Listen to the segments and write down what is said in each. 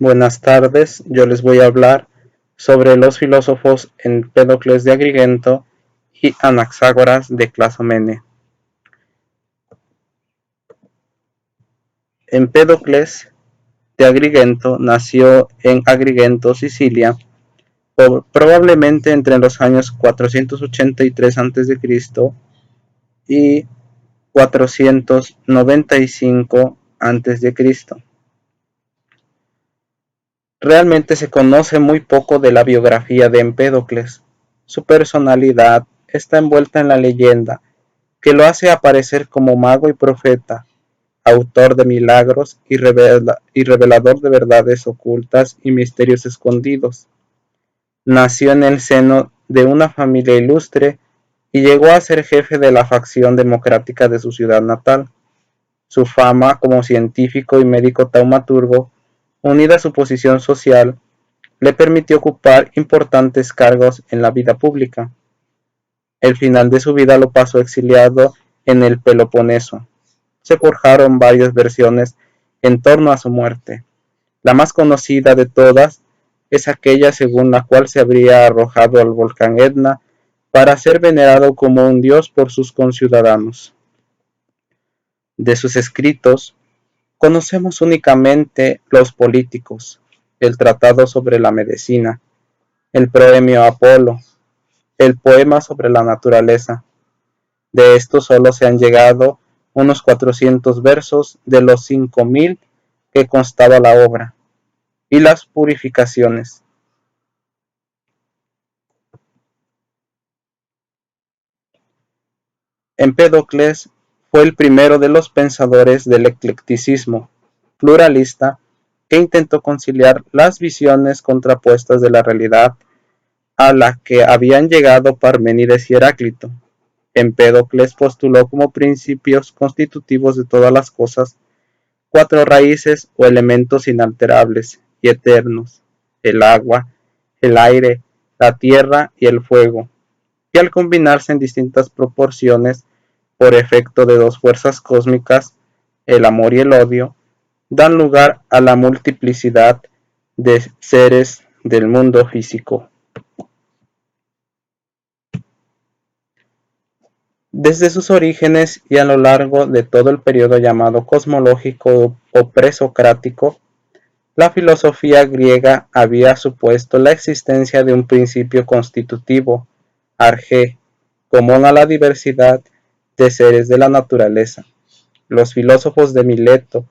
Buenas tardes, yo les voy a hablar sobre los filósofos Empédocles de Agrigento y Anaxágoras de Clasomene. Empédocles de Agrigento nació en Agrigento, Sicilia, probablemente entre los años 483 a.C. y 495 a.C. Realmente se conoce muy poco de la biografía de Empédocles. Su personalidad está envuelta en la leyenda, que lo hace aparecer como mago y profeta, autor de milagros y revelador de verdades ocultas y misterios escondidos. Nació en el seno de una familia ilustre y llegó a ser jefe de la facción democrática de su ciudad natal. Su fama como científico y médico taumaturgo, unida a su posición social, le permitió ocupar importantes cargos en la vida pública. El final de su vida lo pasó exiliado en el Peloponeso. Se forjaron varias versiones en torno a su muerte. La más conocida de todas es aquella según la cual se habría arrojado al volcán Etna para ser venerado como un dios por sus conciudadanos. De sus escritos conocemos únicamente los políticos, el tratado sobre la medicina, el proemio a Apolo, el poema sobre la naturaleza. De estos solo se han llegado unos 400 versos de los 5000 que constaba la obra, y las purificaciones. Empédocles fue el primero de los pensadores del eclecticismo pluralista que intentó conciliar las visiones contrapuestas de la realidad a la que habían llegado Parménides y Heráclito. Empédocles postuló como principios constitutivos de todas las cosas 4 raíces o elementos inalterables y eternos: el agua, el aire, la tierra y el fuego, y al combinarse en distintas proporciones por efecto de 2 fuerzas cósmicas, el amor y el odio, dan lugar a la multiplicidad de seres del mundo físico. Desde sus orígenes y a lo largo de todo el periodo llamado cosmológico o presocrático, la filosofía griega había supuesto la existencia de un principio constitutivo, arjé, común a la diversidad de seres de la naturaleza. Los filósofos de Mileto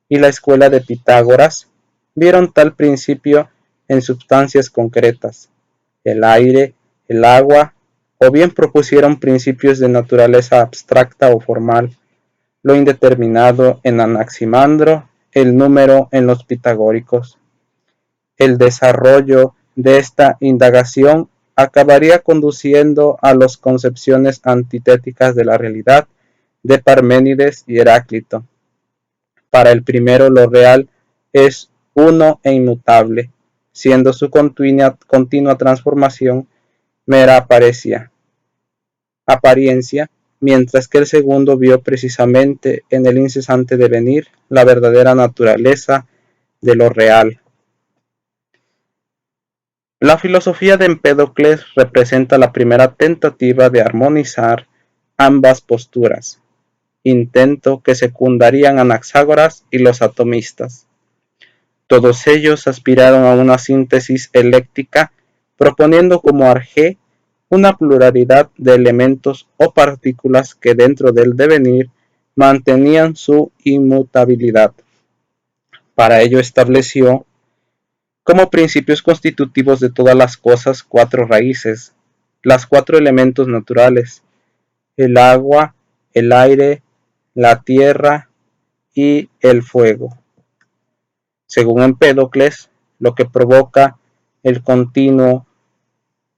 y la escuela de Pitágoras vieron tal principio en sustancias concretas, el aire, el agua, o bien propusieron principios de naturaleza abstracta o formal, lo indeterminado en Anaximandro, el número en los pitagóricos. El desarrollo de esta indagación acabaría conduciendo a las concepciones antitéticas de la realidad de Parménides y Heráclito. Para el primero lo real es uno e inmutable, siendo su continua transformación mera apariencia, mientras que el segundo vio precisamente en el incesante devenir la verdadera naturaleza de lo real. La filosofía de Empédocles representa la primera tentativa de armonizar ambas posturas, intento que secundarían Anaxágoras y los atomistas. Todos ellos aspiraron a una síntesis eléctrica, proponiendo como arjé una pluralidad de elementos o partículas que dentro del devenir mantenían su inmutabilidad. Para ello estableció como principios constitutivos de todas las cosas 4 raíces, las 4 elementos naturales: el agua, el aire, la tierra y el fuego. Según Empédocles, lo que provoca el continuo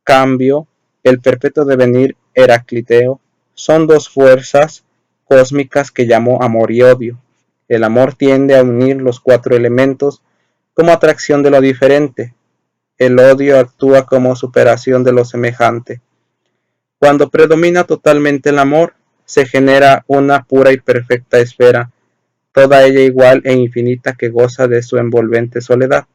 cambio, el perpetuo devenir heraclíteo, son 2 fuerzas cósmicas que llamó amor y odio. El amor tiende a unir los 4 elementos como atracción de lo diferente. El odio actúa como superación de lo semejante. Cuando predomina totalmente el amor, se genera una pura y perfecta esfera, toda ella igual e infinita, que goza de su envolvente soledad.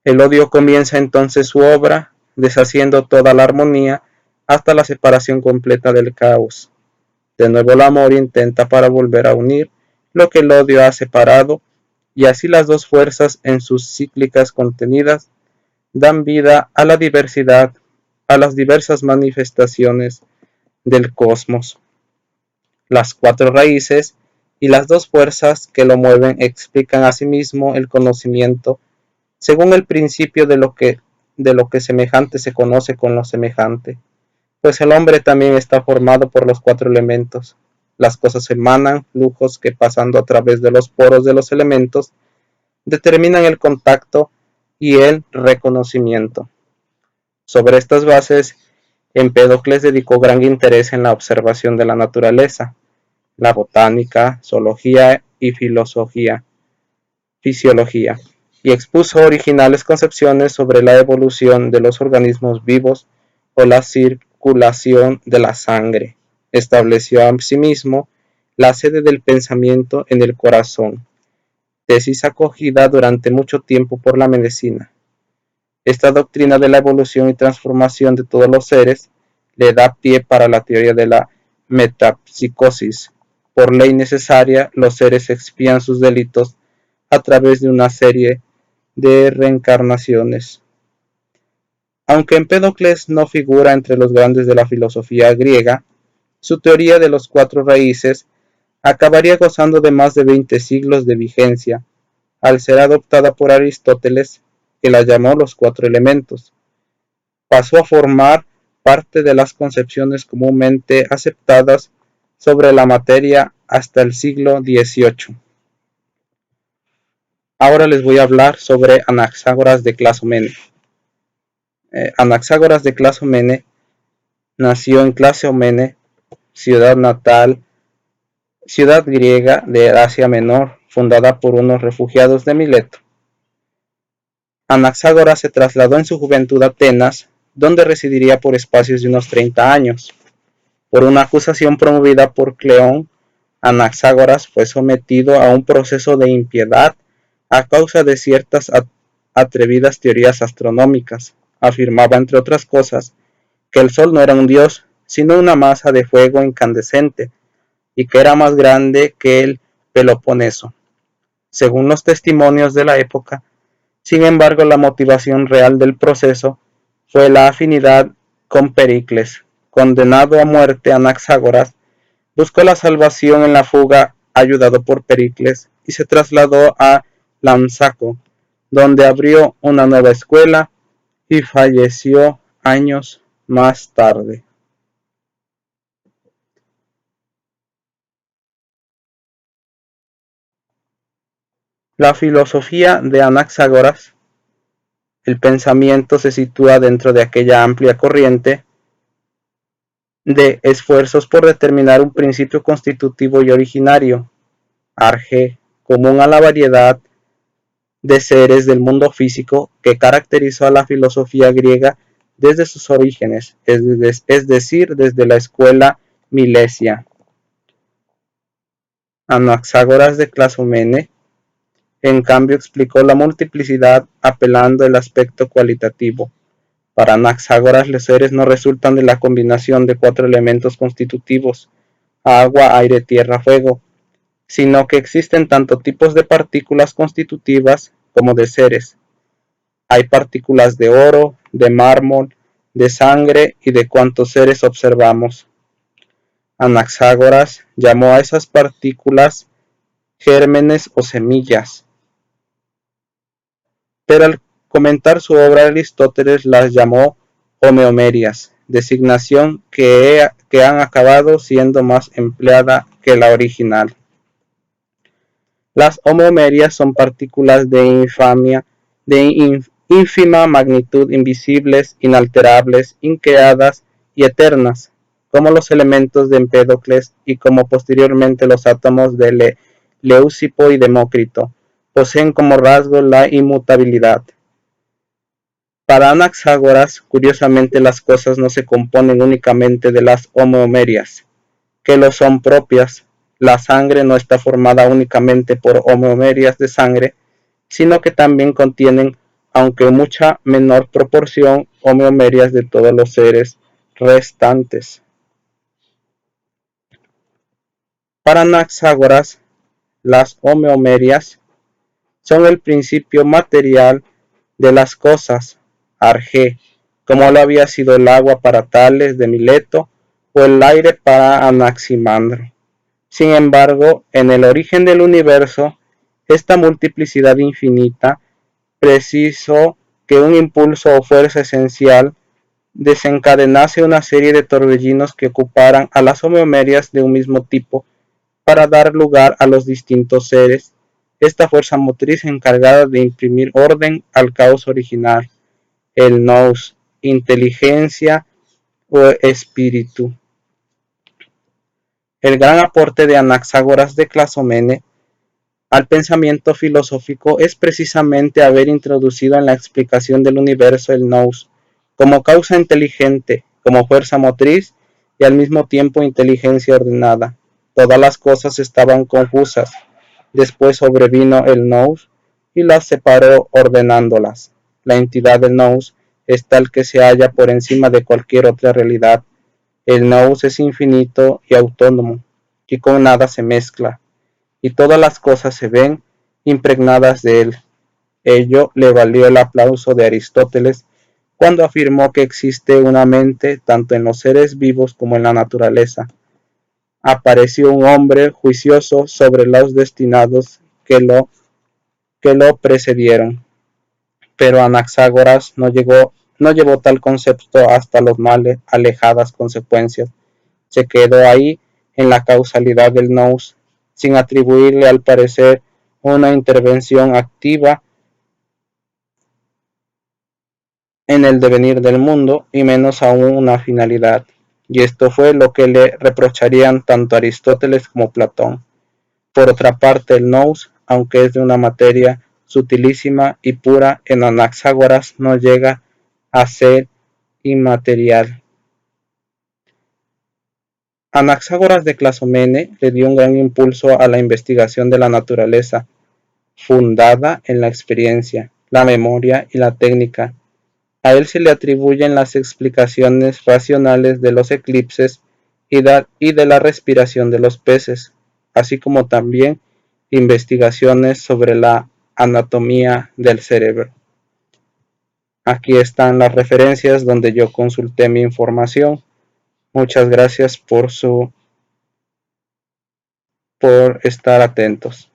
El odio comienza entonces su obra, deshaciendo toda la armonía hasta la separación completa del caos. De nuevo el amor intenta para volver a unir lo que el odio ha separado, y así las dos fuerzas en sus cíclicas contenidas dan vida a la diversidad, a las diversas manifestaciones del cosmos. Las cuatro raíces y las dos fuerzas que lo mueven explican asimismo el conocimiento según el principio de lo que semejante se conoce con lo semejante, pues el hombre también está formado por los cuatro elementos. Las cosas emanan flujos que pasando a través de los poros de los elementos determinan el contacto y el reconocimiento. Sobre estas bases, Empédocles dedicó gran interés en la observación de la naturaleza, la botánica, zoología y fisiología, y expuso originales concepciones sobre la evolución de los organismos vivos o la circulación de la sangre. Estableció asimismo la sede del pensamiento en el corazón, tesis acogida durante mucho tiempo por la medicina. Esta doctrina de la evolución y transformación de todos los seres le da pie para la teoría de la metapsicosis. Por ley necesaria, los seres expian sus delitos a través de una serie de reencarnaciones. Aunque Empédocles no figura entre los grandes de la filosofía griega, su teoría de los cuatro raíces acabaría gozando de más de 20 siglos de vigencia, al ser adoptada por Aristóteles, que la llamó los cuatro elementos. Pasó a formar parte de las concepciones comúnmente aceptadas sobre la materia hasta el siglo XVIII. Ahora les voy a hablar sobre Anaxágoras de Clazomene. Anaxágoras de Clazomene nació en Clazomene, ciudad natal, ciudad griega de Asia Menor, fundada por unos refugiados de Mileto. Anaxágoras se trasladó en su juventud a Atenas, donde residiría por espacios de unos 30 años. Por una acusación promovida por Cleón, Anaxágoras fue sometido a un proceso de impiedad a causa de ciertas atrevidas teorías astronómicas. Afirmaba, entre otras cosas, que el Sol no era un dios, sino una masa de fuego incandescente, y que era más grande que el Peloponeso. Según los testimonios de la época, sin embargo, la motivación real del proceso fue la afinidad con Pericles. Condenado a muerte, Anaxágoras buscó la salvación en la fuga ayudado por Pericles y se trasladó a Lampsaco, donde abrió una nueva escuela y falleció años más tarde. La filosofía de Anaxágoras. El pensamiento se sitúa dentro de aquella amplia corriente de esfuerzos por determinar un principio constitutivo y originario, arge, común a la variedad de seres del mundo físico que caracterizó a la filosofía griega desde sus orígenes, es decir, desde la escuela milesia. Anaxágoras de Clazomene, en cambio, explicó la multiplicidad apelando al aspecto cualitativo. Para Anaxágoras, los seres no resultan de la combinación de cuatro elementos constitutivos, agua, aire, tierra, fuego, sino que existen tanto tipos de partículas constitutivas como de seres. Hay partículas de oro, de mármol, de sangre y de cuantos seres observamos. Anaxágoras llamó a esas partículas gérmenes o semillas, pero al comentar su obra Aristóteles las llamó homeomerias, designación que han acabado siendo más empleada que la original. Las homeomerias son partículas de ínfima magnitud, invisibles, inalterables, increadas y eternas, como los elementos de Empédocles y como posteriormente los átomos de Leucipo y Demócrito. Poseen como rasgo la inmutabilidad. Para Anaxágoras, curiosamente, las cosas no se componen únicamente de las homeomerias, que lo son propias. La sangre no está formada únicamente por homeomerias de sangre, sino que también contienen aunque en mucha menor proporción, homeomerias de todos los seres restantes. Para Anaxágoras, las homeomerias son el principio material de las cosas, arjé, como lo había sido el agua para Tales de Mileto o el aire para Anaximandro. Sin embargo, en el origen del universo, esta multiplicidad infinita precisó que un impulso o fuerza esencial desencadenase una serie de torbellinos que ocuparan a las homeomerias de un mismo tipo para dar lugar a los distintos seres, esta fuerza motriz encargada de imprimir orden al caos original, el nous, inteligencia o espíritu. El gran aporte de Anaxágoras de Clasomene al pensamiento filosófico es precisamente haber introducido en la explicación del universo el nous como causa inteligente, como fuerza motriz y al mismo tiempo inteligencia ordenada. Todas las cosas estaban confusas. Después sobrevino el nous y las separó ordenándolas. La entidad del nous es tal que se halla por encima de cualquier otra realidad. El nous es infinito y autónomo, y con nada se mezcla, y todas las cosas se ven impregnadas de él. Ello le valió el aplauso de Aristóteles cuando afirmó que existe una mente tanto en los seres vivos como en la naturaleza. Apareció un hombre juicioso sobre los destinados que lo precedieron, pero Anaxágoras no llevó tal concepto hasta las más alejadas consecuencias. Se quedó ahí en la causalidad del nous, sin atribuirle al parecer una intervención activa en el devenir del mundo y menos aún una finalidad. Y esto fue lo que le reprocharían tanto Aristóteles como Platón. Por otra parte, el nous, aunque es de una materia sutilísima y pura, en Anaxágoras no llega a ser inmaterial. Anaxágoras de Clasomene le dio un gran impulso a la investigación de la naturaleza, fundada en la experiencia, la memoria y la técnica. A él se le atribuyen las explicaciones racionales de los eclipses y de la respiración de los peces, así como también investigaciones sobre la anatomía del cerebro. Aquí están las referencias donde yo consulté mi información. Muchas gracias por estar atentos.